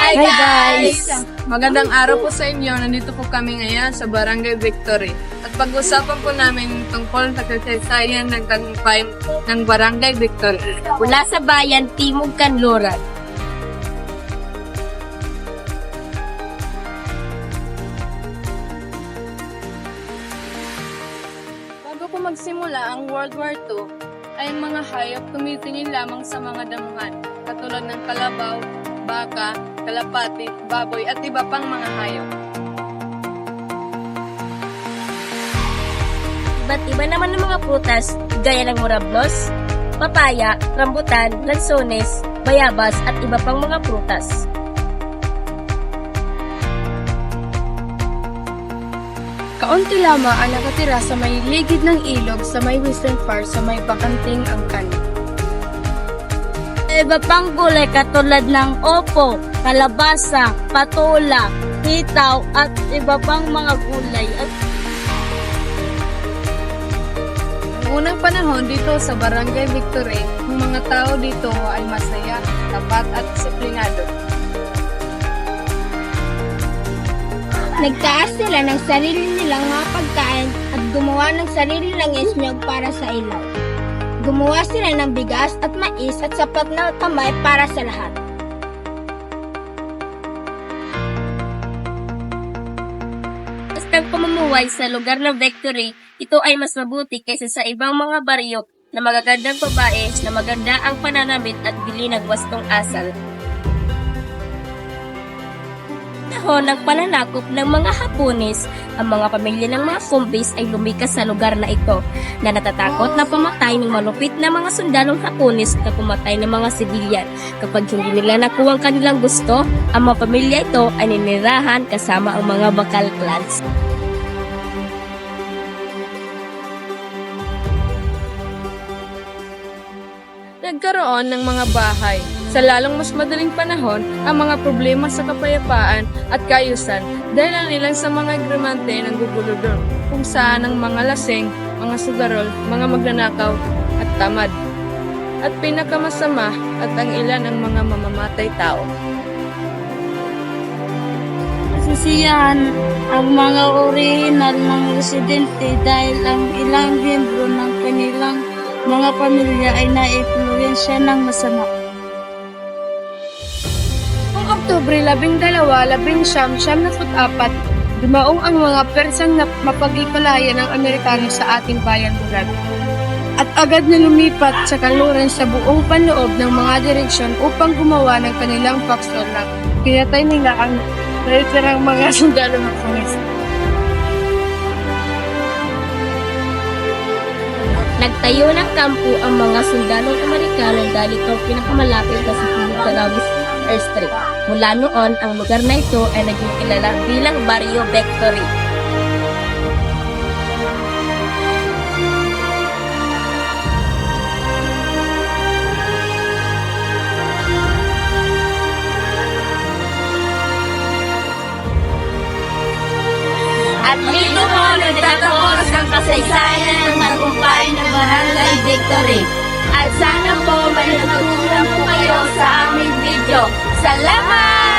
Hi guys! Magandang araw po sa inyo. Nandito po kami ngayon sa Barangay Victory. At pag-usapan po namin tungkol sa kasaysayan ng tagumpay ng Barangay Victory. Mula sa bayan Timog Kanluran. Bago po magsimula ang World War II, ay ang mga hayop tumitingin lamang sa mga damuhan, katulad ng kalabaw, baka, kalapati, baboy at iba pang mga hayop. Iba't iba naman ng mga prutas gaya ng murablos, papaya, rambutan, lansones, bayabas at iba pang mga prutas. Kaunti lamang ang nakatira sa may ligid ng ilog sa may Western Far sa may bakanting angkan. Iba pang gulay katulad ng opo, kalabasa, patola, hitaw at iba pang mga gulay. Noong unang panahon dito sa Barangay Victory, ang mga tao dito ay masaya, tapat at disiplinado. Nagtaas sila ng sarili nilang mga pagkain at gumawa ng sarili nilang isnyog para sa ilaw. Gumawa sila ng bigas at mais at sapat na kamay para sa lahat. Basta pamumuhay sa lugar ng Victory, ito ay mas mabuti kaysa sa ibang mga baryo na magagandang babae na maganda ang pananamit at bili ng wastong asal. Panahon ng pananakop ng mga Hapones, ang mga pamilya ng mga kumbis ay lumikas sa lugar na ito na natatakot na pumatay ng malupit na mga sundalong Hapones na pumatay ng mga sibilyan. Kapag hindi nila nakuha ang kanilang gusto, ang mga pamilya ito ay ninirahan kasama ang mga bakal clans. Nagkaroon ng mga bahay. Sa lalong mas madaling panahon, ang mga problema sa kapayapaan at kaayusan dahil ang ilan sa mga agrimante ng gugulo doon, kung saan ang mga laseng, mga sugarol, mga magnanakaw at tamad. At pinakamasama at ang ilan ang mga mamamatay tao. Nasisiyahan ang mga orihinal ng residente dahil ang ilang miyembro ng kanilang mga pamilya ay na-influensya ng masama. Noong Oktubre 12, 1944, dumaong ang mga Persang na mapaghiwalayan ng Amerikano sa ating bayan Bulag. At agad na lumipat sa kanluran sa buong panloob ng mga direksyon upang gumawa ng kanilang faksyon na pinatay nila ang nalitirang mga sundalo ng Komunista. Nagtayo ng kampo ang mga sundalong Amerikano dahil ito ang pinakamalapit na sa Philippines Airstrip. Mula noon, ang lugar na ito ay naging kilala bilang Barrio Victory. At dito po nagtatapos ang kasaysayan ng tagumpay ng Barangay Victory. At sana po may natutunan po kayo sa aming video. Salamat!